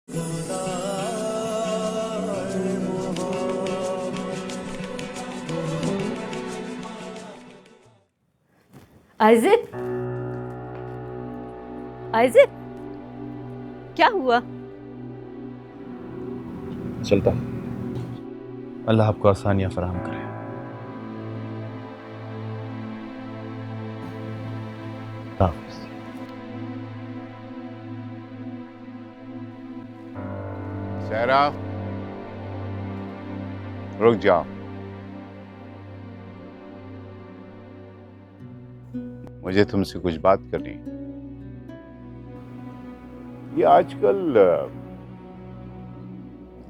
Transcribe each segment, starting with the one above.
आइज़िक, आइज़िक, क्या हुआ? चलता, अल्लाह आपको आसानियां फराहम करे। हाफिज़। सहरा, रुक जाओ। मुझे तुमसे कुछ बात करनी है। ये आजकल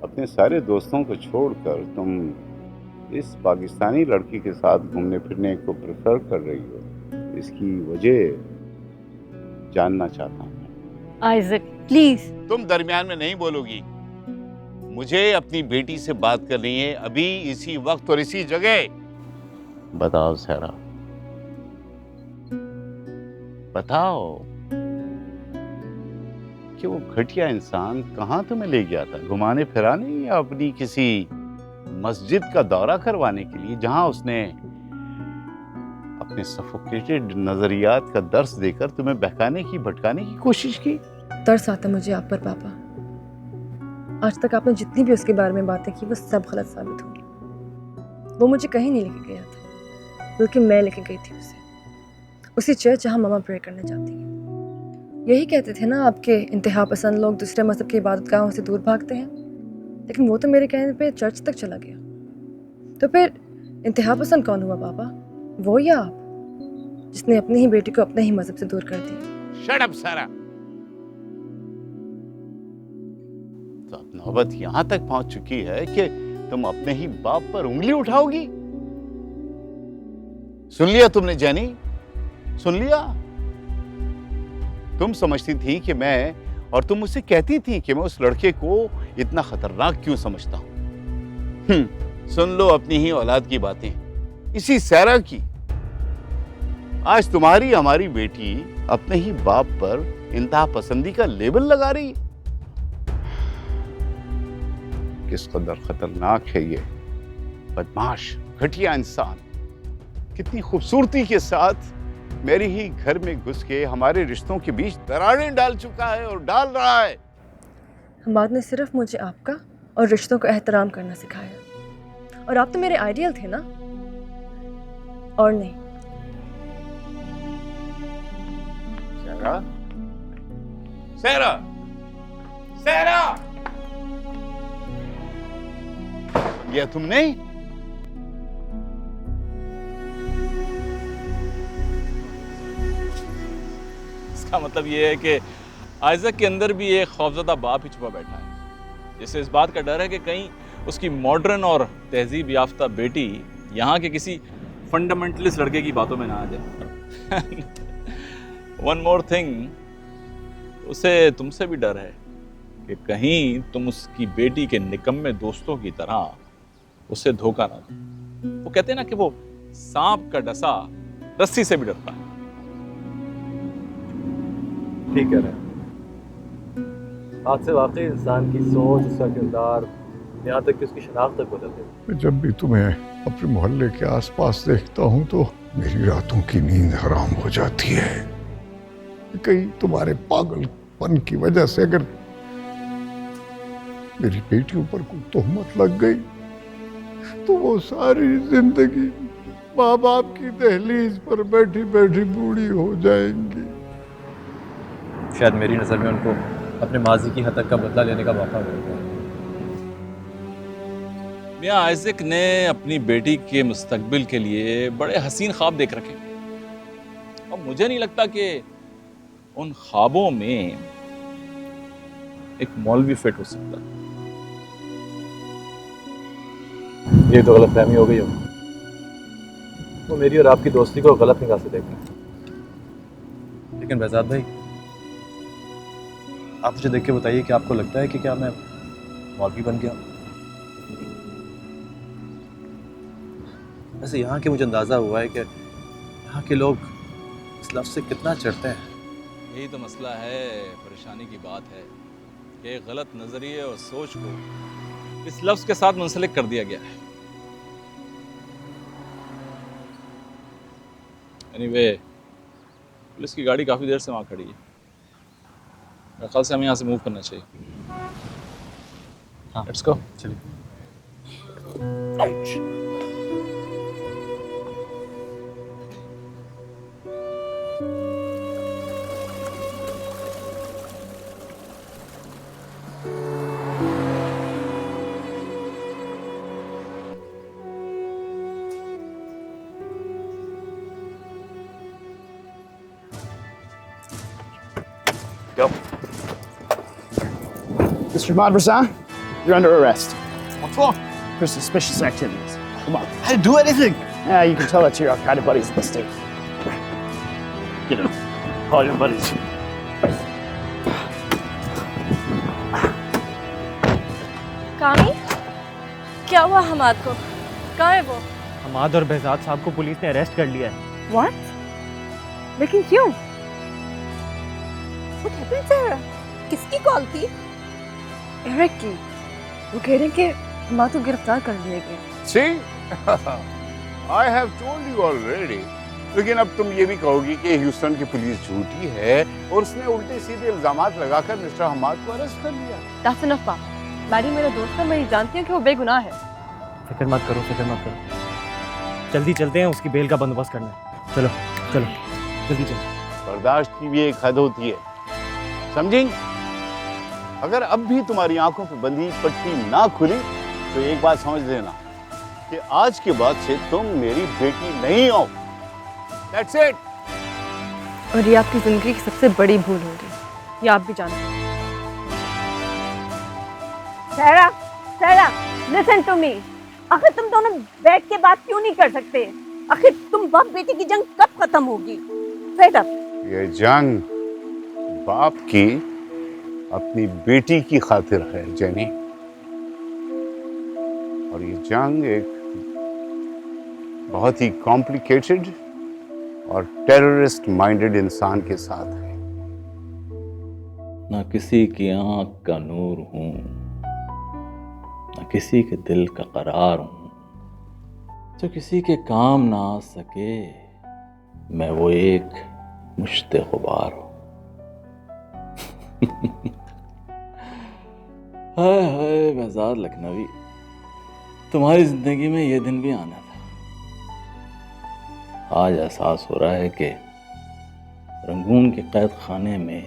अपने सारे दोस्तों को छोड़कर तुम इस पाकिस्तानी लड़की के साथ घूमने फिरने को प्रेफर कर रही हो, इसकी वजह जानना चाहता हूँ। आइज़िक, प्लीज। तुम दरमियान में नहीं बोलोगी। मुझे अपनी बेटी से बात करनी है, अभी, इसी वक्त और इसी जगह। बताओ सहरा, बताओ कि वो घटिया इंसान कहाँ तुम्हें ले गया था, घुमाने फिराने या अपनी किसी मस्जिद का दौरा करवाने के लिए, जहां उसने अपने सफोकेटेड नजरियात का दर्स देकर तुम्हें बहकाने की भटकाने की कोशिश की। तरस आता मुझे आप पर पापा। आज तक आपने जितनी भी उसके बारे में बातें की वो सब गलत साबित हुई। वो मुझे कहीं नहीं लेके गया था, बल्कि मैं लेके गई थी उसी चर्च जहाँ मामा प्रे करने जाती हैं। यही कहते थे ना आपके इंतहा पसंद लोग दूसरे मज़हब की इबादतगाहों से दूर भागते हैं, लेकिन वो तो मेरे कहने पे चर्च तक चला गया। तो फिर इंतहा पसंद कौन हुआ पापा, वो या आप, जिसने अपनी ही बेटी को अपने ही मज़हब से दूर कर दिया? शट अप सारा। तो अब नौबत यहां तक पहुंच चुकी है कि तुम अपने ही बाप पर उंगली उठाओगी। सुन लिया तुमने जैनी, सुन लिया। तुम समझती थी कि मैं, और तुम मुझसे कहती थी कि मैं उस लड़के को इतना खतरनाक क्यों समझता हूं। सुन लो अपनी ही औलाद की बातें, इसी सहरा की। आज तुम्हारी हमारी बेटी अपने ही बाप पर इंतहा पसंदी का लेबल लगा रही है। किस कदर खतरनाक है ये बदमाश घटिया इंसान। कितनी खूबसूरती के साथ मेरे ही घर में घुस के हमारे रिश्तों के बीच दरारें डाल चुका है और डाल रहा है। हमाद ने सिर्फ मुझे आपका और रिश्तों को एहतराम करना सिखाया, और आप तो मेरे आइडियल थे ना, और नहीं। सहरा, सहरा, सहरा, ये तुमने? इसका मतलब ये है कि आइज़क के अंदर भी एक खौफजदा बाप ही छुपा बैठा है, जिससे इस बात का डर है कि कहीं उसकी मॉडर्न और तहजीब याफ्ता बेटी यहाँ के किसी फंडामेंटलिस्ट लड़के की बातों में ना आ जाए। वन मोर थिंग, उसे तुमसे भी डर है कि कहीं तुम उसकी बेटी के निकम्मे दोस्तों की तरह उससे धोखा ना दो। वो कहते हैं ना कि वो सांप का डसा रस्सी से भी डरता है। ठीक है, आज से वाकई इंसान की सोच, उसका किरदार, यहाँ तक कि उसकी शनाख्त तक बदल गई। जब भी तुम्हें अपने मोहल्ले के आसपास देखता हूँ तो मेरी रातों की नींद हराम हो जाती है। कहीं तुम्हारे पागलपन की वजह से अगर मेरी बेटियों पर कोई तोहमत लग गई तो वो सारी जिंदगी माँ बाप की दहलीज पर बैठी बैठी बूढ़ी हो जाएंगी। शायद मेरी नज़र में उनको अपने माजी की हद तक का बदला लेने का मौका मिल गया। मियां आइज़क ने अपनी बेटी के मुस्तकबिल के लिए बड़े हसीन ख्वाब देख रखे, और मुझे नहीं लगता कि उन ख्वाबों में एक मौलवी फिट हो सकता। ये तो गलतफहमी हो गई हो, वो मेरी और आपकी दोस्ती को गलत निगाह से देख रहे हैं। लेकिन बहजाद भाई, आप मुझे देख के बताइए कि आपको लगता है कि क्या मैं मौलवी बन गया? वैसे यहाँ के मुझे अंदाज़ा हुआ है कि यहाँ के लोग इस लफ्ज़ से कितना चढ़ते हैं। यही तो मसला है, परेशानी की बात है। कि एक गलत नजरिए और सोच को इस लफ्ज के साथ मुंसलिक कर दिया गया है। एनीवे, पुलिस की गाड़ी काफी देर से वहां खड़ी है। मेरे ख्याल से हमें यहाँ से मूव करना चाहिए। हाँ, लेट्स गो। चलिए। Go. Mr. Madversan, you're under arrest What's wrong? for suspicious activities. Come on. I didn't do anything. Yeah, you can tell that to your Al-Qaeda buddies at the state. Get him. Call your buddies. कामी, क्या हुआ हमाद को? कहाँ है वो? हमाद और behzad साहब को पुलिस ने अरेस्ट कर लिया है। What? लेकिन क्यों? What happened, Sarah? किसकी कॉल थी? एरिक की। वो कह रहे हैं कि हमाद को गिरफ्तार कर लिया गया। See? I have told you already. लेकिन अब तुम ये भी कहोगी कि ह्यूस्टन की पुलिस झूठी है और उसने उल्टे सीधे इल्जामात लगाकर मिस्टर हमाद को अरेस्ट कर लिया। That's enough, पापा। मैडी मेरा दोस्त है, मैं जानती हूँ कि वो बेगुनाह है। फिक्र मत करो, फिक्र मत करो। जल्दी चलते हैं, उसकी बेल का बंदोबस्त करना है। चलो चलो जल्दी चलो। बर्दाश्त की भी एक हद होती है, समझी? अगर अब भी तुम्हारी आंखों पे बंधी पट्टी ना खुली तो एक बात समझ लेना कि आज के बाद से तुम मेरी बेटी नहीं हो। That's it. और ये आपकी जिंदगी की सबसे बड़ी भूल होगी, ये आप भी जानते हैं। सारा, सारा, listen to me. आखिर तुम दोनों बैठ के बात क्यों नहीं कर सकते? आखिर तुम बाप बेटी की जंग कब खत्म होगी? Fed up. ये जंग बाप की अपनी बेटी की खातिर है जेनी, और ये जंग एक बहुत ही कॉम्प्लिकेटेड और टेररिस्ट माइंडेड इंसान के साथ है। ना किसी की आंख का नूर हूं, ना किसी के दिल का करार हूं, जो किसी के काम ना आ सके, मैं वो एक मुश्ते गुबार हूं। हाय हाय बेजार लखनवी, तुम्हारी जिंदगी में ये दिन भी आना था। आज एहसास हो रहा है कि रंगून के कैद खाने में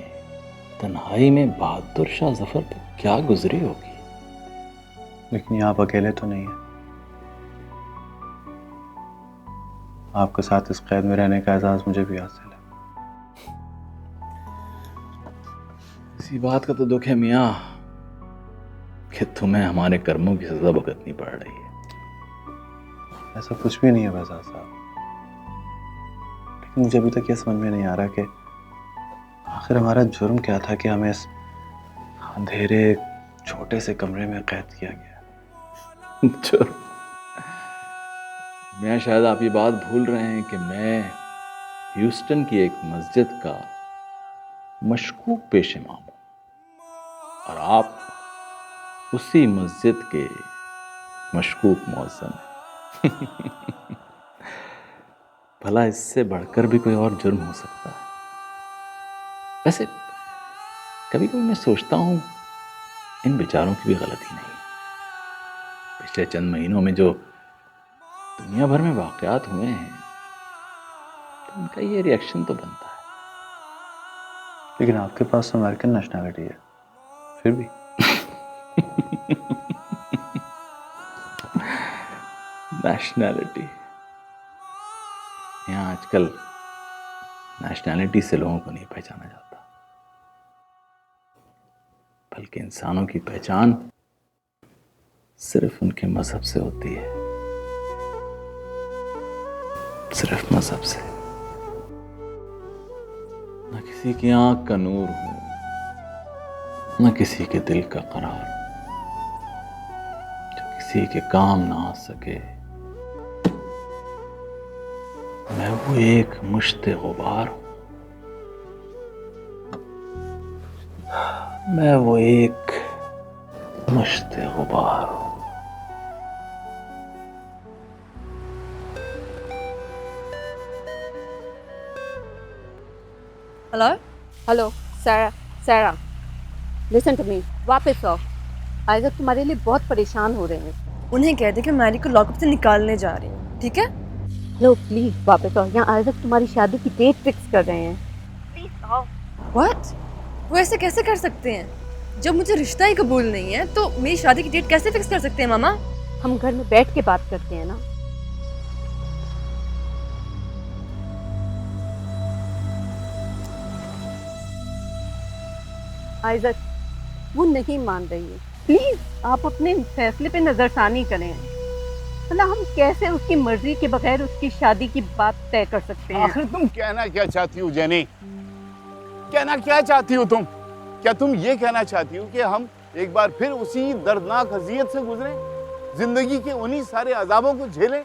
तन्हाई में बहादुर शाह जफर पर क्या गुजरी होगी। लेकिन आप अकेले तो नहीं हैं। आपके साथ इस कैद में रहने का एहसास मुझे भी हासिल है। इसी बात का तो दुख है मियाँ कि तुम्हें हमारे कर्मों की सजा भुगतनी पड़ रही है। ऐसा कुछ भी नहीं है बेहजाद साहब, लेकिन मुझे अभी तक ये समझ में नहीं आ रहा कि आखिर हमारा जुर्म क्या था कि हमें इस अंधेरे छोटे से कमरे में कैद किया गया। जुर्म? मैं शायद आप ये बात भूल रहे हैं कि मैं ह्यूस्टन की एक मस्जिद का मशकूक पेश इमाम हूं और आप उसी मस्जिद के मशकूक मौज़िन हैं। भला इससे बढ़कर भी कोई और जुर्म हो सकता है? वैसे कभी कभी मैं सोचता हूं इन बेचारों की भी गलती नहीं। पिछले चंद महीनों में जो दुनिया भर में वाकयात हुए हैं तो उनका ये रिएक्शन तो बनता है। लेकिन आपके पास तो अमेरिकन नेशनैलिटी है, फिर भी। नेशनैलिटी? यहाँ आजकल नेशनैलिटी से लोगों को नहीं पहचाना जाता, बल्कि इंसानों की पहचान सिर्फ उनके मजहब से होती है, सिर्फ मजहब से। न किसी की आंख का नूर हूं, न किसी के दिल का करार, जो किसी के काम ना आ सके, मैं वो एक मुश्ते गुबार हूं। मैं वो एक मुश्ते गुबार हूँ। हेलो। हेलो सारा, सारा लिसन टू मी, वापस आओ। आइजक तुम्हारे लिए बहुत परेशान हो रहे हैं। उन्हें कह दे कि मैरी को लॉकअप से निकालने जा रही हूँ, ठीक है? लो प्लीज वापस आओ, यहाँ आइजक तुम्हारी शादी की डेट फिक्स कर रहे हैं। प्लीज आओ। व्हाट? वो ऐसे कैसे कर सकते हैं? जब मुझे रिश्ता ही कबूल नहीं है तो मेरी शादी की डेट कैसे फिक्स कर सकते हैं मामा? हम घर में बैठ के बात करते हैं ना। आइजक वो नहीं मान रही है, प्लीज आप अपने फैसले पे नजरसानी करें। मतलब हम कैसे उसकी मर्जी के बगैर उसकी शादी की बात तय कर सकते हैं? आखिर तुम कहना क्या चाहती हो जेनी? कहना क्या चाहती हो तुम? क्या तुम ये कहना चाहती हो कि हम एक बार फिर उसी दर्दनाक अजियत से गुजरे, जिंदगी के उन्हीं सारे अजाबों को झेलें,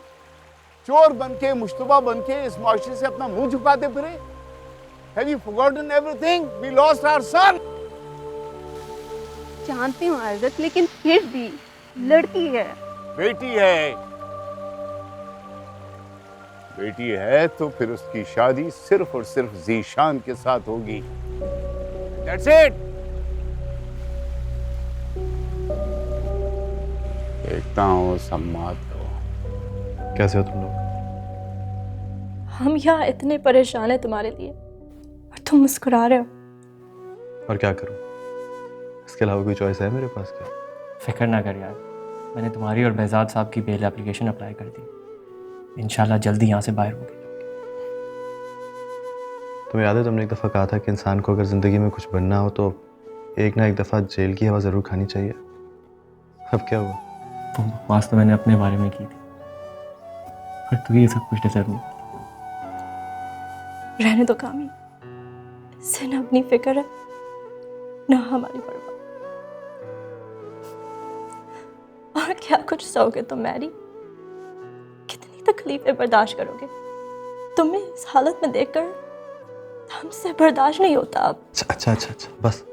चोर बनके, मुश्तबा बनके इस माशरे से अपना मुंह झुकाते फिरे? Have you forgotten everything? We lost our son. जानती हूँ आइजक, लेकिन फिर भी लड़की है। बेटी है, बेटी है तो फिर उसकी शादी सिर्फ और सिर्फ जीशान के साथ होगी। That's it. देखता हूँ सम्माद को। कैसे हो तुम लोग? हम यहाँ इतने परेशान हैं तुम्हारे लिए और तुम मुस्कुरा रहे हो। और क्या करूं? इसके अलावा कोई चॉइस है मेरे पास क्या? फिक्र ना कर यार, मैंने तुम्हारी और बेहजाद साहब की बेल एप्लीकेशन अप्लाई कर दी। इंशाल्लाह जल्दी यहाँ से बाहर होगी। तुम्हें याद है तुमने एक दफ़ा कहा था कि इंसान को अगर ज़िंदगी में कुछ बनना हो तो एक ना एक दफ़ा जेल की हवा ज़रूर खानी चाहिए। अब क्या हुआ? वो बकवास तो मैंने अपने बारे में की थी, पर तू ये सब कुछ डिजर्व नहीं। रहने दो कामी, इससे ना अपनी फिक्र है ना हमारी परवाह। और क्या कुछ सहोगे तुम मैरी? कितनी तकलीफें बर्दाश्त करोगे? तुम्हें इस हालत में देखकर हमसे बर्दाश्त नहीं होता अब। अच्छा, बस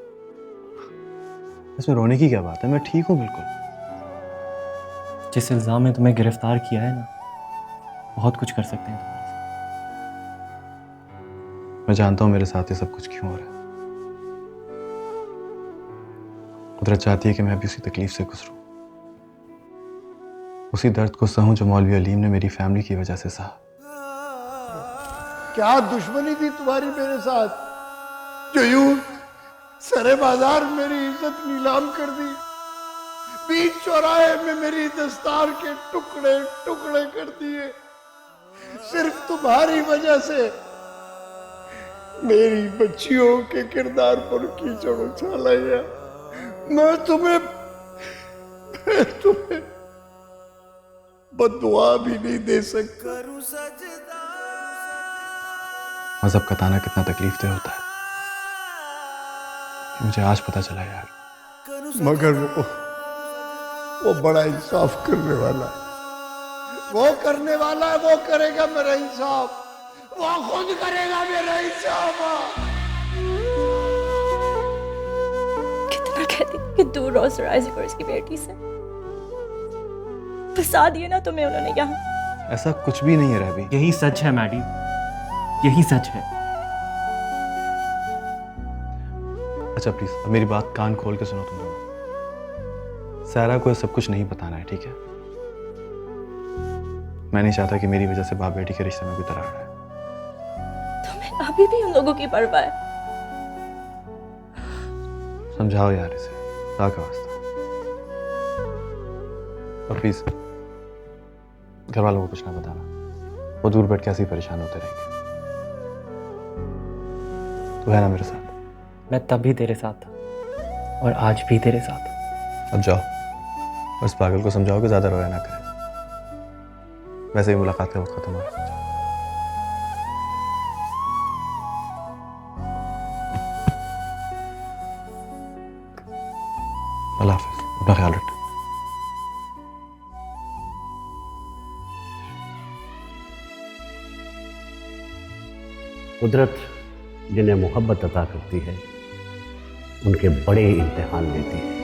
इसमें रोने की क्या बात है? मैं ठीक हूँ बिल्कुल। जिस इल्ज़ाम में तुम्हें गिरफ्तार किया है ना, बहुत कुछ कर सकते हैं तुम्हारे साथ। मैं जानता हूँ मेरे साथ ये सब कुछ क्यों हो रहा है। कुदरत चाहती है कि मैं भी उसी तकलीफ से गुजरूं, उसी दर्द को सहूं जो मौलवी अलीम ने मेरी फैमिली की वजह से सहा। क्या दुश्मनी थी तुम्हारी मेरे साथ, जो यूं सरे बाजार मेरी इज्जत नीलाम कर दी, बीच चौराहे में मेरी दस्तार के टुकड़े टुकड़े कर दिए? सिर्फ तुम्हारी वजह से मेरी बच्चियों के किरदार पर कीचड़ उछाला गया। मैं तुम्हें बद्दुआ भी नहीं दे सकता। मजहब का ताना कितना तकलीफ दे होता है, ये मुझे आज पता चला यार। मगर वो बड़ा इंसाफ करने वाला है, वो करने वाला है, वो करेगा मेरा इंसाफ, वो खुद करेगा मेरा इंसाफ। कितना कहती थी कि दूर रहो सराइज़ और इसकी बेटी से। फंसा दिए ना तुम्हें उन्होंने यहाँ। ऐसा कुछ भी नहीं है रहबी। यही सच है मैडी, यही सच है। अच्छा प्लीज अब मेरी बात कान खोल के सुनो तुम लोग। सारा को सब कुछ नहीं बताना है, ठीक है? मैं नहीं चाहता कि मेरी वजह से बाप बेटी के रिश्ते में कोई दरार आए। तुम्हें अभी भी उन लोगों की परवाह है? समझाओ यार इसे, खुदा का वास्ता। और प्लीज घर वालों को कुछ ना बताना, वो दूर बैठ के ऐसे ही परेशान होते रहेंगे। तू है ना मेरे साथ? मैं तब भी तेरे साथ था और आज भी तेरे साथ। अब जाओ और इस पागल को समझाओ कि ज्यादा रोया ना करे। वैसे ही मुलाकात का वक्त खत्म हो रहा है। अल्लाह हाफिज, अपना ख्याल रखना। कुदरत जिन्हें मोहब्बत अता करती है उनके बड़े इम्तिहान लेती है।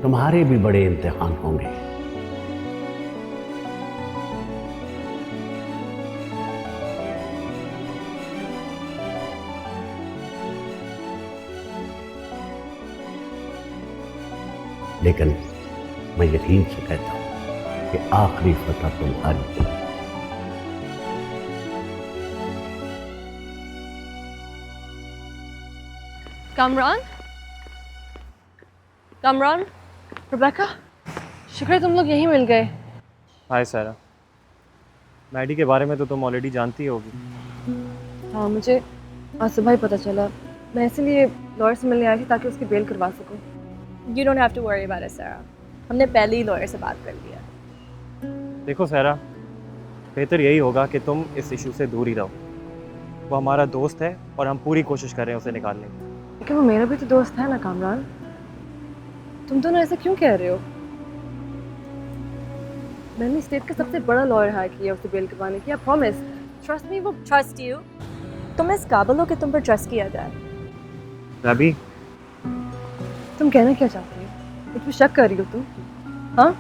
तुम्हारे भी बड़े इम्तिहान होंगे। लेकिन मैं यकीन से कहता हूं कि आखिरी फतह तुम्हारी होगी। कामरान, कामरान, रिबेका, शुक्र है तुम लोग यहीं मिल गए। हाय सारा, मैडी के बारे में तो तुम ऑलरेडी जानती होगी। हाँ, मुझे आज सुबह ही पता चला। मैं इसीलिए लॉयर से मिलने आई थी ताकि उसकी बेल करवा सकूं। You don't have to worry about it, Sarah. हमने पहले ही लॉयर से बात कर लिया। देखो सारा, बेहतर यही होगा कि तुम इस इशू से दूर ही रहो। वो हमारा दोस्त है और हम पूरी कोशिश कर रहे हैं उसे निकालने की। लेकिन वो मेरा भी तो दोस्त है ना कामरान। तुम दोनों ऐसा क्यों कह रहे हो? मैंने स्टेट का सबसे बड़ा लॉयर हायर किया उसे बेल करवाने की। I promise, trust me. वो ट्रस्ट यू? तुम इस काबिल हो कि तुम पर ट्रस्ट किया जाए? रबी, तुम कहना क्या चाहती हो? मुझ पे शक कर रही हो तुम? हाँ?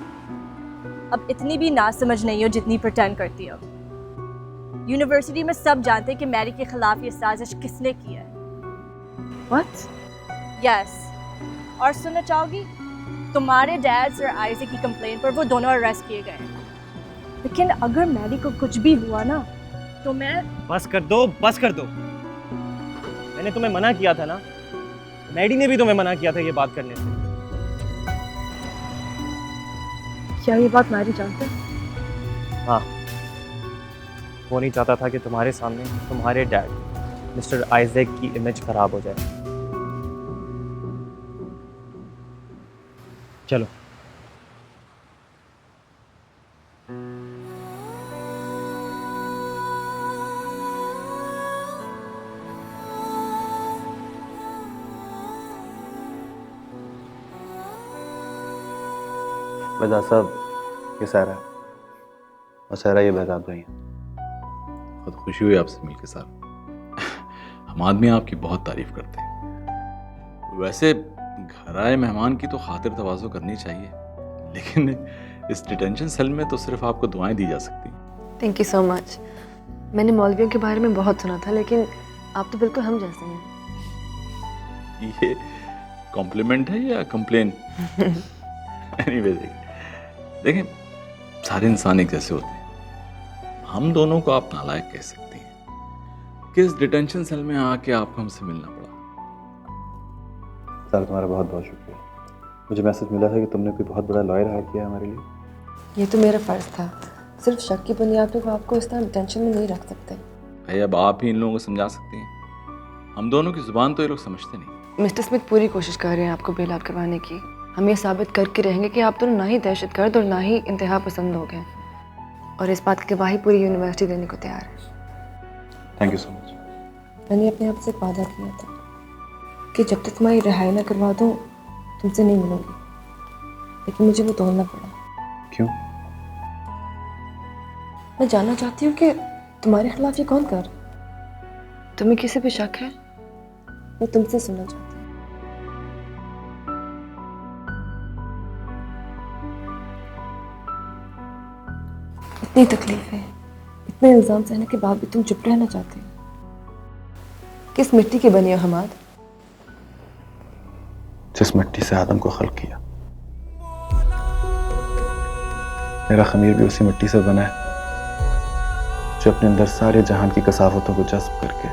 अब इतनी भी ना समझ नहीं हो जितनी प्रिटेंड करती हो। यूनिवर्सिटी में सब जानते हैं कि मैरी के खिलाफ ये साजिश किसने की है। What? Yes. और सुनना चाहोगी? तुम्हारे डैड और आइज़ैक की कंप्लेंट पर वो दोनों अरेस्ट किए गए हैं। लेकिन अगर मैरी को कुछ भी हुआ ना तो मैं... बस कर दो, बस कर दो। मैंने तुम्हें मना किया था ना, मैडी ने भी तुम्हें मना किया था ये बात करने से। क्या ये बात मैरी जानता है? हाँ, वो नहीं चाहता था कि तुम्हारे सामने तुम्हारे डैड मिस्टर आइज़ैक की इमेज खराब हो जाए। चलो। बेदा साहब, ये सारा है और सारा ये बेदाब भाई है। बहुत खुशी हुई आपसे मिलकर साहब। हम आदमी आपकी बहुत तारीफ करते हैं। वैसे घर आए मेहमान की तो खातिर तवाज़ो करनी चाहिए, लेकिन इस डिटेंशन सेल में तो सिर्फ आपको दुआएं दी जा सकती हैं। Thank you so much. मैंने मौलवियों के बारे में बहुत सुना था, लेकिन आप तो बिल्कुल हम जैसे हैं। ये कॉम्प्लीमेंट है या कंप्लेन? एनीवे, देखें सारे इंसान एक जैसे होते हैं। हम दोनों को आप नालायक कह सकती हैं कि इस डिटेंशन सेल में आके आपको हमसे मिलना पड़ा। सर, तुम्हारा बहुत बहुत शुक्रिया। मुझे मैसेज मिला था कि तुमने कोई बहुत बड़ा लॉयर हायर किया है हमारे लिए। ये तो मेरा फ़र्ज़ था। सिर्फ शक की बुनियाद पर वो आपको इस तरह टेंशन में नहीं रख सकते। भाई, अब आप ही इन लोगों को समझा सकती हैं। हम दोनों की ज़ुबान तो ये लोग समझते नहीं। मिस्टर स्मिथ पूरी कोशिश कर रहे हैं आपको बेल आउट करवाने की। हम ये साबित करके रहेंगे कि आप दोनों ना ही दहशतगर्द और ना ही इंतहा पसंद लोग हैं, और इस बात की गवाही पूरी यूनिवर्सिटी देने को तैयार है। Thank you so much. मैंने अपने आप से वादा किया था कि जब तक तुम्हारी रिहाई ना करवा दूँ तुमसे नहीं मिलूंगी, लेकिन मुझे वो तोड़ना पड़ा। क्यों? मैं जानना चाहती हूँ कि तुम्हारे खिलाफ ये कौन कर रहा है। तुम्हें किसी पे शक है? मैं तुमसे सुनना चाहती हूँ। इतनी तकलीफें, इतने इल्ज़ाम सहने के बाद भी तुम चुप रहना चाहते हो। किस मिट्टी के बने हो हमाद? जिस मिट्टी से आदम को खल्क किया। मेरा खमीर भी उसी मिट्टी से बना है जो अपने अंदर सारे जहान की कसावतों को जज्ब करके,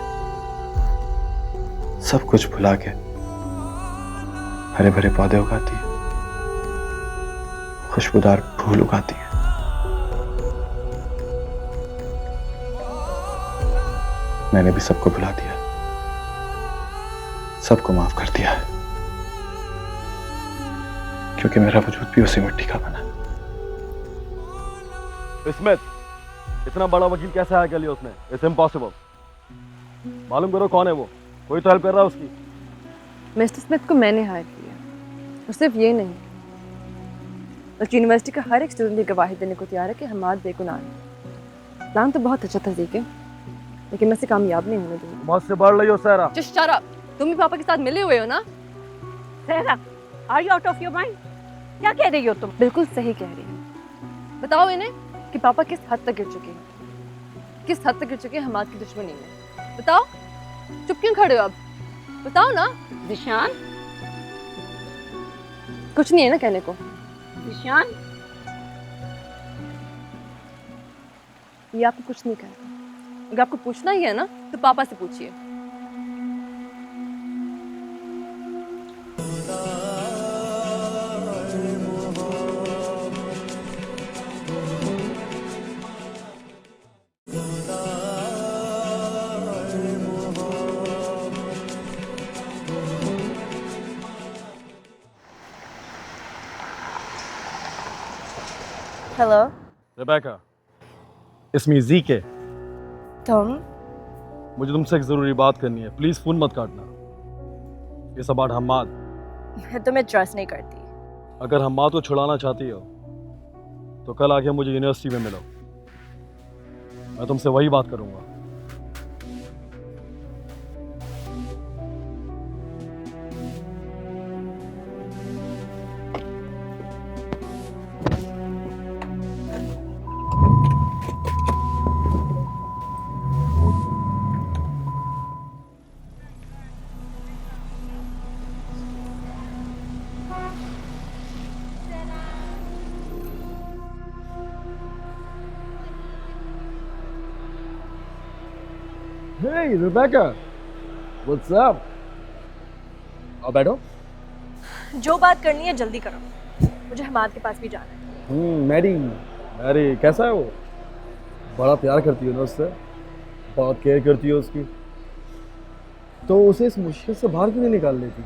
सब कुछ भुला के हरे भरे पौधे उगाती है, खुशबूदार फूल उगाती है। मैंने भी सबको भुला दिया, सबको माफ कर दिया है, क्योंकि मेरा वजूद भी उसी मिट्टी का बना है। स्मिथ, इतना बड़ा वकील कैसे हायर कर लिया उसने? It's impossible. मालूम करो कौन है वो, कोई तो हेल्प कर रहा है उसकी। मिस्टर स्मिथ को मैंने हायर किया, और सिर्फ ये नहीं, बल्कि यूनिवर्सिटी का हर एक स्टूडेंट ये गवाही देने को तैयार है कि हमाद बेगुनाह है। प्लान तो बहुत अच्छा था जीके, लेकिन मैं इसे कामयाब नहीं होने दूंगी। मौत से बढ़ रही हो सहरा। Just shut up. तुम भी पापा के साथ मिले हुए हो ना? Sahara, are you out of your mind? क्या कह रही हो तुम? बिल्कुल सही कह रही हो। बताओ इन्हें कि पापा किस हद तक गिर चुके हैं, किस हद तक गिर चुके हैं हमाद की दुश्मनी में। बताओ, चुप क्यों खड़े हो अब? बताओ ना। जिशान, कुछ नहीं है ना कहने को? जिशान, ये आपको कुछ नहीं कहता। अगर आपको पूछना ही है ना तो पापा से पूछिए। हेलो। रेबेका, इसमें जीके। तुम? मुझे तुमसे एक जरूरी बात करनी है, प्लीज फोन मत काटना। It's about Hammad. मैं तुम्हें ट्रस्ट नहीं करती। अगर हम्माद को छुड़ाना चाहती हो तो कल आके मुझे यूनिवर्सिटी में मिलो, मैं तुमसे वही बात करूंगा। Hey Rebecca, what's up? आओ बैठो। जो बात करनी है जल्दी करो, मुझे हमाद के पास भी जाना है। मैरी, मैरी कैसा है वो? बड़ा प्यार करती हो ना उससे, बहुत केयर करती हो उसकी, तो उसे इस मुश्किल से बाहर क्यों नहीं निकाल लेती?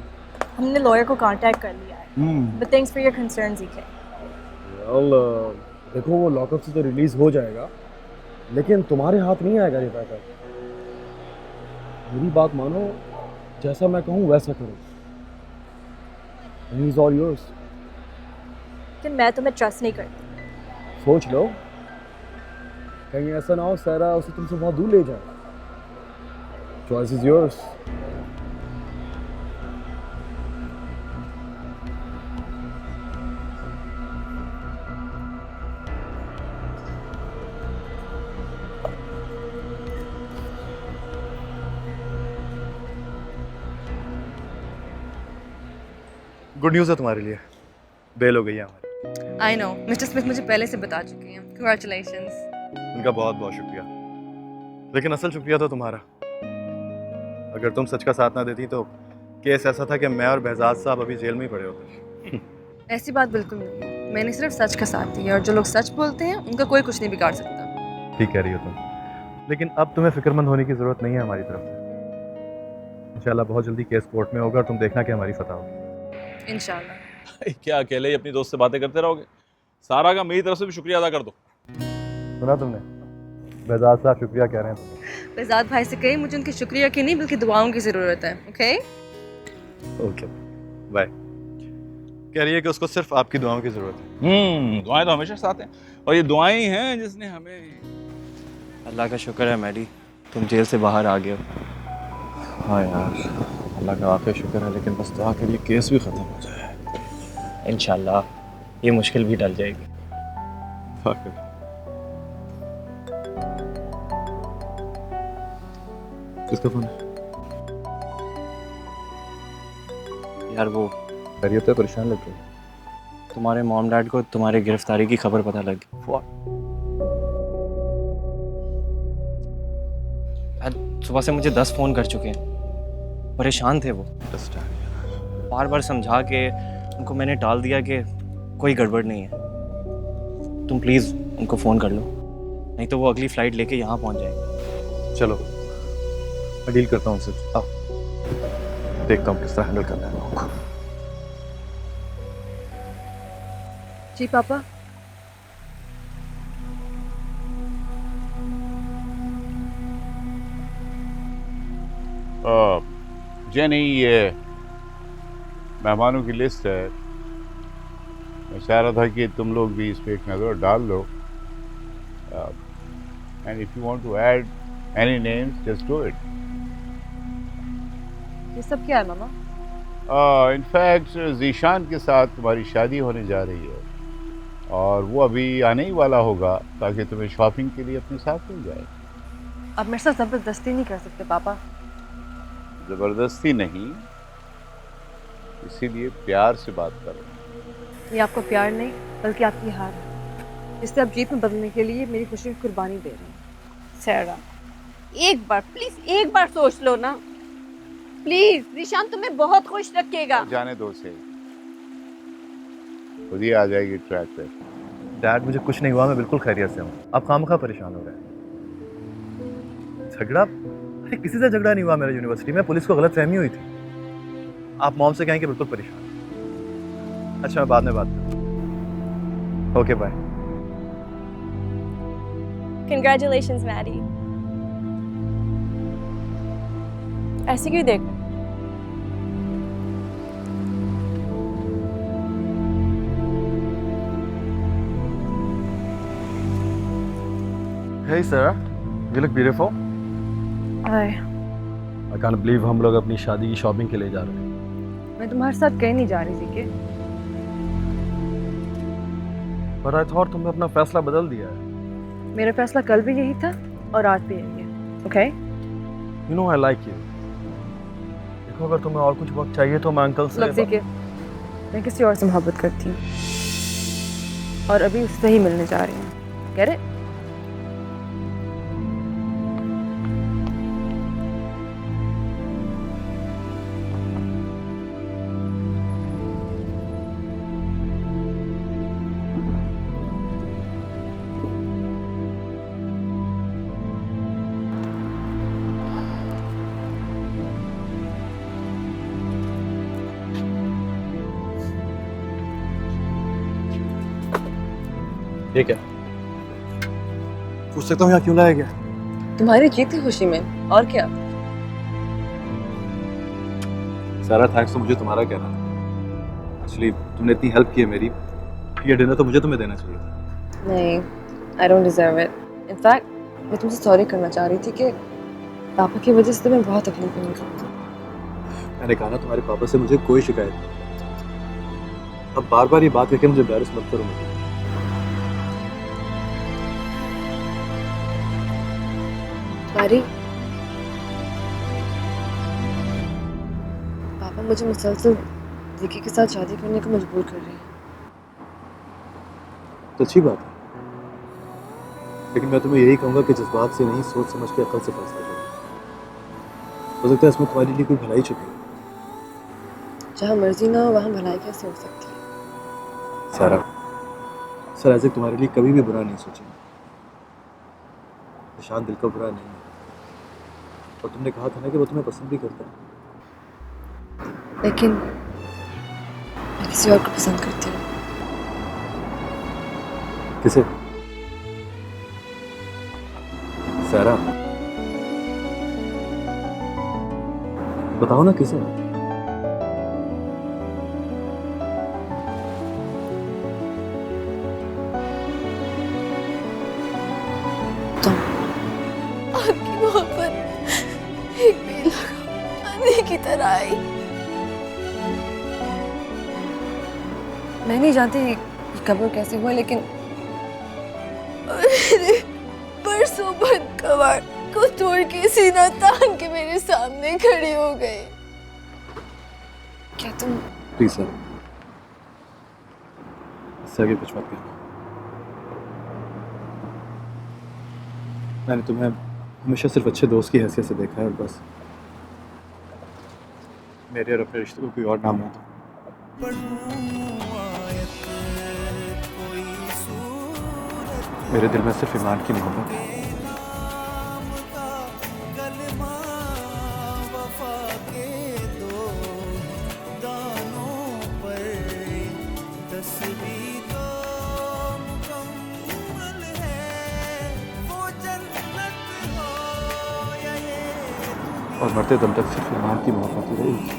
हमने लॉयर को कांटेक्ट कर लिया है। But thanks for your concern GK. देखो वो लॉकअप से तो रिलीज हो जाएगा, लेकिन तुम्हारे हाथ नहीं आएगा रिबेका। मेरी बात मानो, जैसा मैं कहूँ वैसा करो। He is all yours. लेकिन मैं तुम्हें ट्रस्ट नहीं करती। सोच लो, कहीं ऐसा ना हो सारा उसे तुमसे बहुत दूर ले जाए। Choice is yours. Good news है तुम्हारे लिए, बेल हो गई है हमारी। आई नो, मिस्टर स्मिथ मुझे पहले से बता चुके हैं। कंग्रेचुलेशंस। उनका बहुत बहुत शुक्रिया, लेकिन असल शुक्रिया तो तुम्हारा। अगर तुम सच का साथ ना देती तो केस ऐसा था कि मैं और बहजाद साहब अभी जेल में ही पड़े होते। ऐसी बात बिल्कुल नहीं है। मैंने सिर्फ सच का साथ दिया, और जो लोग सच बोलते हैं उनका कोई कुछ नहीं बिगाड़ सकता। ठीक कह रही हो तुम, लेकिन अब तुम्हें फिक्रमंद होने की ज़रूरत नहीं है हमारी तरफ से। इंशाल्लाह बहुत जल्दी केस कोर्ट में होगा और तुम देखना कि हमारी फतह होगी। इंशाल्लाह। क्या अकेले ही अपनी दोस्त से बातें करते रहोगे? सारा का मेरी तरफ से भी शुक्रिया अदा कर दो। सुना तुमने, बहजाद साहब शुक्रिया कह रहे हैं। बहजाद भाई से कही मुझे उनकी शुक्रिया की नहीं बल्कि दुआओं की ज़रूरत है। Okay okay bye. कह रही है कि उसको सिर्फ आपकी दुआओं की ज़रूरत है। दुआएं तो हमेशा साथ हैं, और ये दुआएं ही हैं जिसने हमें। अल्लाह का शुक्र है मैडी, तुम जेल से बाहर आ गए हो। हाँ यार, अल्लाह का वाकई शुक्र है, लेकिन बस दुआ के लिए केस भी ख़त्म हो जाए। इंशाल्लाह ये मुश्किल भी टल जाएगी। वाकई। किसका फोन है? यार वो खैरियत है? परेशान लग रही है। तुम्हारे मॉम डैड को तुम्हारी गिरफ्तारी की खबर पता लग गई। आज सुबह से मुझे 10 फ़ोन कर चुके हैं, परेशान थे वो। बार बार समझा के उनको मैंने टाल दिया कि कोई गड़बड़ नहीं है। तुम प्लीज़ उनको फ़ोन कर लो, नहीं तो वो अगली फ़्लाइट लेके यहाँ पहुँच जाएंगे। चलो मैं डील करता हूँ उनसे। आओ देखता हूँ किस तरह हैंडल करना है लोगों को। जी पापा। जेनी, ये मेहमानों की लिस्ट है। मैं चाह रहा था कि तुम लोग भी इस पे एक नज़र डाल लो। And if you want to add any names, just do it. ये सब क्या है मामा? In fact, ज़ीशान के साथ तुम्हारी शादी होने जा रही है और वो अभी आने ही वाला होगा ताकि तुम्हें शॉपिंग के लिए अपने साथ ले जाए। आप मेरे साथ जबरदस्ती नहीं कर सकते पापा। ज़बरदस्ती नहीं, इसीलिए प्यार से बात करो। ये आपका प्यार नहीं बल्कि आपकी हार है, जिससे आप जीत में बदलने के लिए मेरी खुशी की कुर्बानी दे रहे हैं। सहरा, एक बार प्लीज, एक बार सोच लो ना प्लीज। ज़ीशान तुम्हें बहुत खुश रखेगा। जाने दो उसे, खुद ही आ जाएगी ट्रैक पे। डैड मुझे कुछ नहीं हुआ, मैं बिल्कुल खैरियत से हूँ। आप खामखा परेशान हो रहे हैं। झगड़ा? अरे किसी से झगड़ा नहीं हुआ मेरे यूनिवर्सिटी में, पुलिस को गलत फहमी हुई थी। आप मॉम से कहें कि बिल्कुल परेशान। अच्छा मैं बाद में बात करता हूँ। Okay bye. Congratulations, Maddie. ऐसे क्यों देख? Hey Sarah, you look beautiful. Hi, I can't believe हम लोग अपनी शादी की शॉपिंग के लिए जा रहे हैं। मैं तुम्हारे साथ कहीं नहीं जा रही थी के। But I thought तुमने अपना फैसला बदल दिया है। मेरा फैसला कल भी यही था और आज भी यही है। Okay? You know I like you. देखो अगर तुम्हें और कुछ वक्त चाहिए तो मैं अंकल से लफ्ज़ी के मैं किसी और से मोहब्बत करती हूँ और अभी उससे ही मिलने जा रही हूँ। Get it? ये क्या? पूछ सकता हूँ यहाँ क्यों लाया गया? तुम्हारी जीत की खुशी में और क्या? सारा थैंक्स तो मुझे तुम्हारा कहना था। एक्चुअली तुमने इतनी हेल्प की है मेरी, ये डिनर तो मुझे तुम्हें देना चाहिए था। नहीं, I don't deserve it. In fact, मैं तुमसे सॉरी करना चाह रही थी कि पापा की वजह से तुम्हें बहुत तकलीफ हुई थी। मैंने कहा ना तुम्हारे पापा से मुझे कोई शिकायत नहीं। अब बार बार ये बात करके मुझे embarrass मत करो मुझे। मारी, पापा मुझे मुसलसल विकी के साथ शादी करने को मजबूर कर रहे हैं। तो अच्छी बात है, लेकिन मैं तुम्हें यही कहूँगा कि जज्बात से नहीं, सोच समझ के अकल से फैसला करो। हो सकता है इसमें तुम्हारे लिए कोई भलाई छुपी हो। जहाँ मर्जी ना हो वहाँ भलाई कैसे हो सकती है? सारा, सर ऐसे तुम्हारे लिए कभी भी बुरा नहीं सोचेंगे। निशान दिल का बुरा नहीं है, और तुमने कहा था ना कि वो तुम्हें पसंद भी करता है। लेकिन मैं किसी और को पसंद करती हूँ। किसे? सारा, बताओ ना किसे? आपकी मोहब्बत एक बेलगाम आने की तरह आई। मैं नहीं जानती ये खबर कैसे हुआ, लेकिन मेरे परसों बंद कबाड़ को तोड़ के सीना तान के मेरे सामने खड़े हो गए। क्या तुम? प्लीज सर, इससे आगे कुछ मत कहना। मैंने तुम्हें हमेशा सिर्फ अच्छे दोस्त की हैसियत से देखा है और बस। मेरे और अपने रिश्ते को कोई और नाम ना दो। मेरे दिल में सिर्फ ईमान की मोहब्बत है। और मरते दम तक सिर्फ ईमान की मोहब्बत ही रहेगी।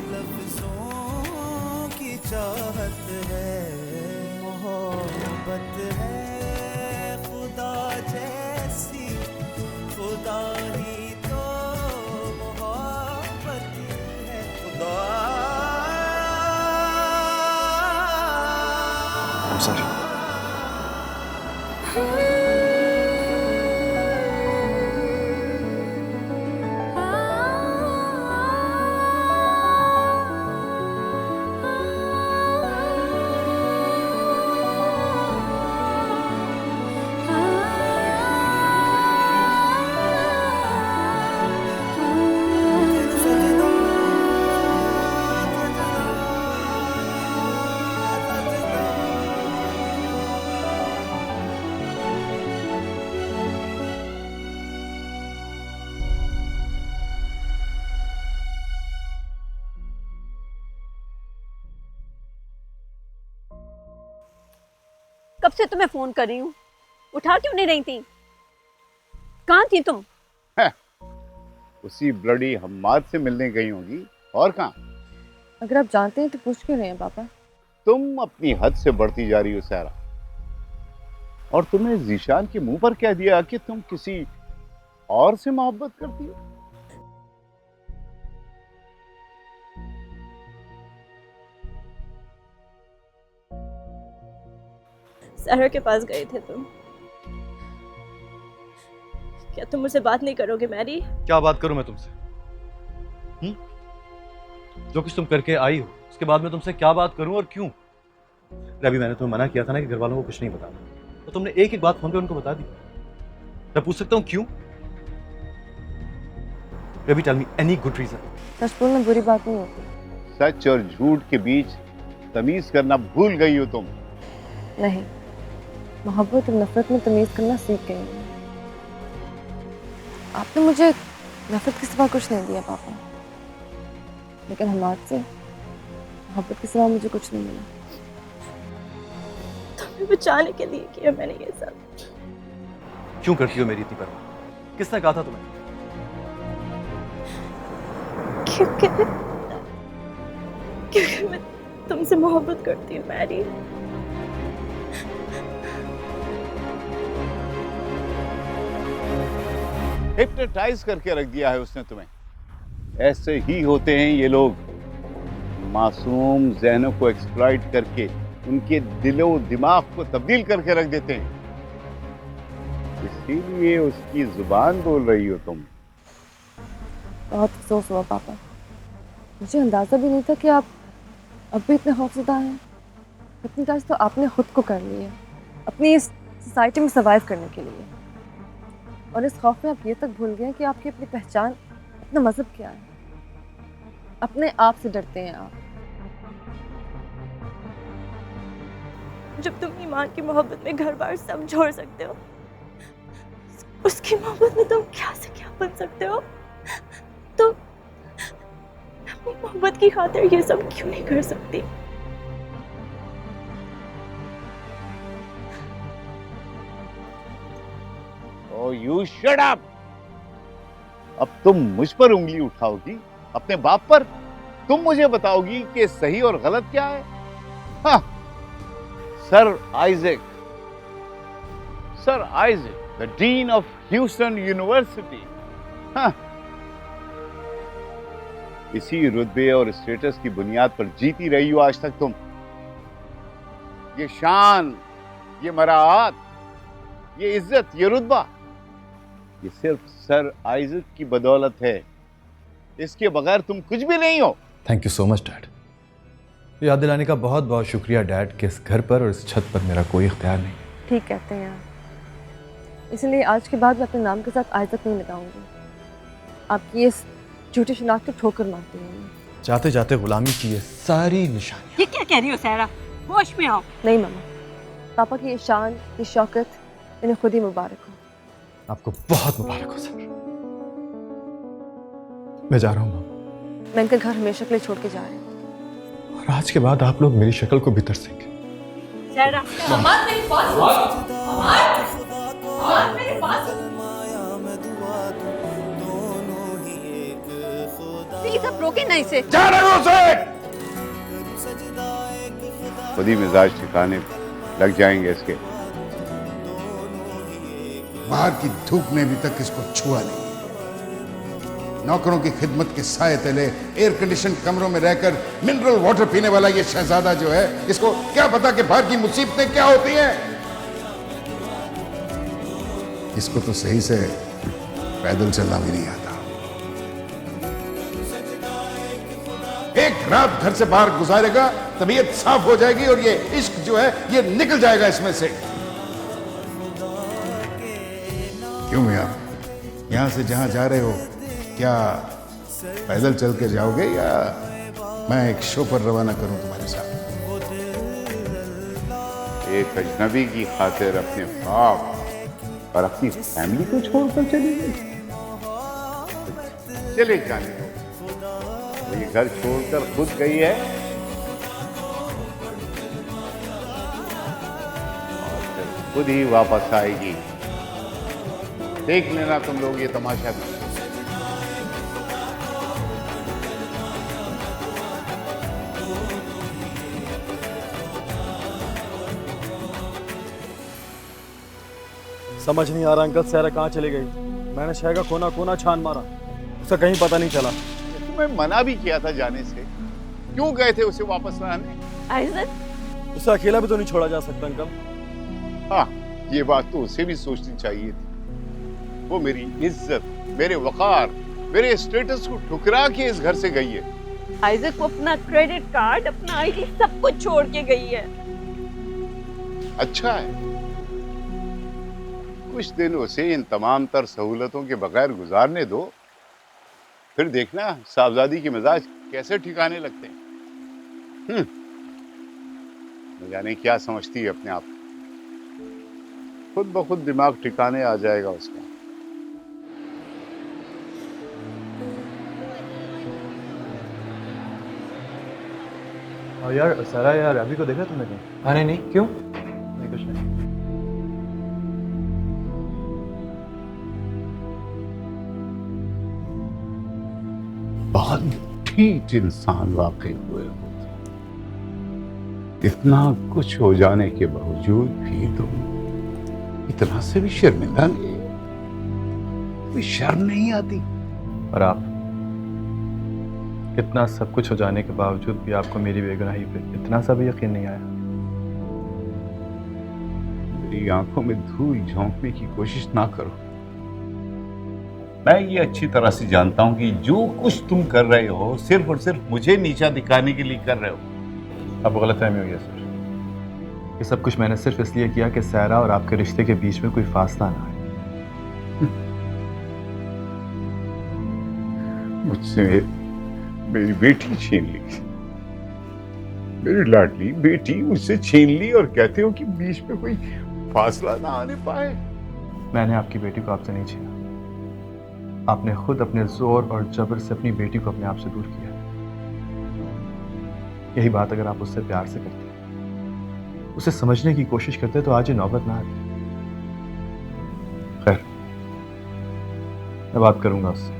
मोहब्बत है खुदा जैसी सॉरी। कब से तुम्हें फोन कर रही हूँ, उठा क्यों नहीं रही थी? कहाँ थी तुम? उसी ब्लडी हम्माद से मिलने गई होंगी, और कहाँ? अगर आप जानते हैं तो पूछ क्यों रहे हैं पापा? तुम अपनी हद से बढ़ती जा रही हो सारा, और तुमने जीशान के मुंह पर कह दिया कि तुम किसी और से मोहब्बत करती हो। सहरा के पास गए थे तुम। क्या तुम मुझसे बात नहीं करोगे मैरी? क्या बात करूं मैं तुमसे? जो कुछ तुम करके आई हो उसके बाद मैं तुमसे क्या बात करूं और क्यों? अभी मैंने तुम्हें मना किया था ना कि घर वालों को कुछ नहीं बताना, तो तुमने एक एक बात फोन पे उनको बता दी। मैं पूछ सकता हूं क्यों? Ravi, tell me any good reason. सच बोलना बुरी बात नहीं होती। सच और झूठ के बीच तमीज करना भूल गई हो तुम। नहीं, मोहब्बत और नफरत में तमीज करना सीख गई हूँ। आपने मुझे नफरत के सिवा कुछ नहीं दिया पापा, लेकिन हमाद से मोहब्बत के सिवा मुझे कुछ नहीं मिला। तुम्हें बचाने के लिए किया मैंने ये सब। क्यों करती हो मेरी इतनी परवाह? किसने कहा था तुम्हें? क्योंकि मैं तुमसे मोहब्बत करती हूँ मैरी। हिप्नोटाइज करके रख दिया है उसने तुम्हें। ऐसे ही होते हैं ये लोग, मासूम जहनों को एक्सप्लॉइट करके उनके दिलो दिमाग को तब्दील करके रख देते हैं। इसीलिए उसकी जुबान बोल रही हो तुम। बहुत अफसोस हुआ पापा, मुझे अंदाजा भी नहीं था कि आप अब भी इतने खौफजदा हैं। हिप्नोटाइज तो आपने खुद को कर लिया है अपनी इस सोसाइटी में सर्वाइव करने के लिए, और इस खौफ में आप ये तक भूल गए कि आपकी अपनी पहचान, अपना मजहब क्या है। अपने आप से डरते हैं आप। जब तुम ईमान की मोहब्बत में घर बार सब छोड़ सकते हो, उसकी मोहब्बत में तुम क्या से क्या बन सकते हो, तो अपनी मोहब्बत की खातिर ये सब क्यों नहीं कर सकती? Oh, you shut up! अब तुम मुझ पर उंगली उठाओगी, अपने बाप पर? तुम मुझे बताओगी कि सही और गलत क्या है? हाँ, sir Isaac, the dean of Houston university. हाँ, इसी रुतबे और स्टेटस की बुनियाद पर जीती रही हो आज तक तुम। ये शान, ये मराआत, ये इज्जत, ये रुतबा, ये सिर्फ सर आइजक की बदौलत है। इसके बगैर तुम कुछ भी नहीं हो। Thank you so much dad. याद दिलाने का बहुत बहुत शुक्रिया डैड कि इस घर पर और इस छत पर मेरा कोई इख्तियार नहीं। ठीक कहते हैं आप। इसलिए आज के बाद मैं अपने नाम के साथ आइजक नहीं लगाऊंगी। आपकी इस झूठी शिनाख्त को ठोकर मारती हूँ। जाते जाते गुलामी की ये सारी निशानियां। ये क्या कह रही हो सहरा? होश में आओ। नहीं मामा, पापा की ये शान, ये शौकत इन्हें खुद ही मुबारक हो। आपको बहुत मुबारक हो सर। मैं जा रहा हूँ मामा। मैं इनका घर हमेशा के लिए छोड़ के जा रही हूँ। और आज के बाद आप लोग मेरी शक्ल को भी तरसेंगे। सहरा, हमाद मेरे पास, हमाद मेरे पास। प्लीज अब रोके ना इसे। जा रहे हो से? खुद ही मिजाज ठिकाने लग जाएंगे इसके। बाहर की धूप ने अभी तक इसको छुआ नहीं। नौकरों की खिदमत के साए तले एयर कंडीशन कमरों में रहकर मिनरल वाटर पीने वाला ये शहजादा जो है, इसको क्या पता कि बाहर की मुसीबतें क्या होती हैं। इसको तो सही से पैदल चलना भी नहीं आता। एक रात घर से बाहर गुजारेगा, तबीयत साफ हो जाएगी और ये इश्क जो है ये निकल जाएगा इसमें से। क्यों मियां, यहां से जहां जा रहे हो क्या पैदल चल के जाओगे या मैं एक शो पर रवाना करूं तुम्हारे साथ? एक अजनबी की खातिर अपने बाप और अपनी फैमिली को छोड़कर चली गई। चले जाने दो, ये घर छोड़कर खुद गई है और फिर खुद ही वापस आएगी। देख लेना तुम लोग ये तमाशा भी। समझ नहीं आ रहा अंकल, सहरा कहाँ चली गई? मैंने शहर का कोना कोना छान मारा, उसका कहीं पता नहीं चला। तुम्हें मना भी किया था जाने से, क्यों गए थे उसे वापस लाने? आइजन, उसे अकेला भी तो नहीं छोड़ा जा सकता अंकल। हाँ, ये बात तो उसे भी सोचनी चाहिए थी। वो मेरी इज्जत, मेरे वकार, मेरे स्टेटस को ठुकरा के इस घर से गई है। आइजक को अपना क्रेडिट कार्ड, अपना आईडी सब कुछ छोड़ के गई है। अच्छा है, कुछ दिन उसे इन तमाम तर सहूलतों के बगैर गुजारने दो, फिर देखना साहबजादी के मिजाज कैसे ठिकाने लगते हैं। न जाने क्या समझती है अपने आप, खुद ब खुद दिमाग ठिकाने आ जाएगा उसका। और यार सारा, यार अभी को देखा तुमने कहीं? अरे नहीं, क्यों? नहीं, कुछ नहीं। बहुत ठीक इंसान वाकई हुए हो। इतना कुछ हो जाने के बावजूद भी तुम इतना से भी शर्मिंदा नहीं, कोई शर्म नहीं आती। और आप, इतना सब कुछ हो जाने के बावजूद भी आपको मेरी बेगुनाही पे इतना सा भी यकीन नहीं आया? मेरी आंखों में धूल झोंकने की कोशिश ना करो। मैं ये अच्छी तरह से जानता हूं कि जो कुछ तुम कर रहे हो सिर्फ और सिर्फ मुझे नीचा दिखाने के लिए कर रहे हो। अब गलतफहमी हुई है सर। ये सब कुछ मैंने सिर्फ इसलिए किया कि सारा और आपके रिश्ते के बीच में कोई फासला ना आए। मुझसे मेरी बेटी छीन ली, मेरी लाडली बेटी मुझसे छीन ली और कहते हो कि बीच में कोई फासला ना आने पाए। मैंने आपकी बेटी को आपसे नहीं छीना, आपने खुद अपने जोर और जबर से अपनी बेटी को अपने आप से दूर किया। यही बात अगर आप उससे प्यार से करते, उसे समझने की कोशिश करते, तो आज ये नौबत ना आती। खैर, मैं बात करूंगा उससे।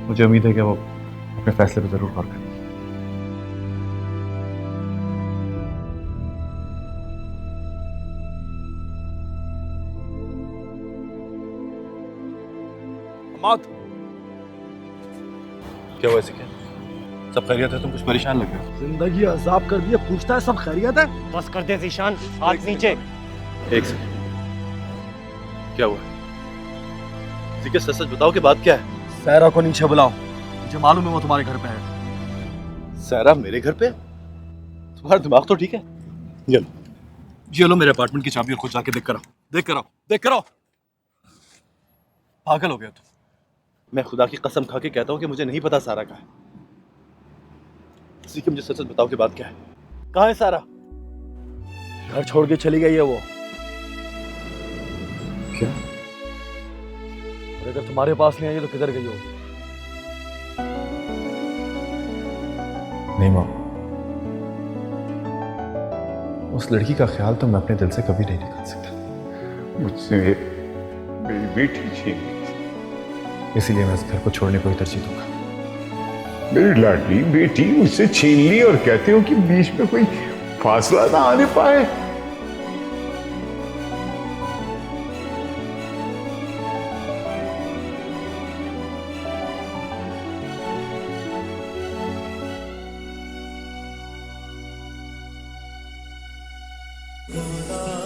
मुझे उम्मीद है कि वो अपने फैसले पर जरूर गौर करेगी। मौत क्या हुआ इसे? क्या सब खैरियत है? तुम कुछ परेशान लग रहे हो। जिंदगी अजाब कर दिया, पूछता है सब खैरियत है? बस कर दे ज़ीशान, हाथ नीचे। एक सेकंड, क्या हुआ? ठीक है, सच सच बताओ कि बात क्या है। सहरा को नीचे बुलाओ, मुझे मालूम है वो तुम्हारे घर पे है। सारा मेरे घर पे? तुम्हारा दिमाग तो ठीक है? ये लो मेरे अपार्टमेंट की चाबी और खुद जाके देख कर आओ, देख कर आओ, देख कर आओ। पागल हो गया तुम। मैं खुदा की कसम खा के कहता हूँ कि मुझे नहीं पता सारा कहाँ है। इसलिए मुझे सच सच बताओ कि बात क्या है। कहाँ है सारा? घर छोड़ के चली गई है वो। क्या? और अगर तुम्हारे पास नहीं आई तो किधर गई होगी? नहीं माँ, उस लड़की का ख्याल तो मैं अपने दिल से कभी नहीं निकाल सकता। मुझसे मेरी बेटी छीन ली, इसीलिए मैं इस घर को छोड़ने को ही तरजीह दूंगा। मेरी लाडली बेटी मुझसे छीन ली और कहते हो कि बीच में कोई फासला ना आने पाए। खुदा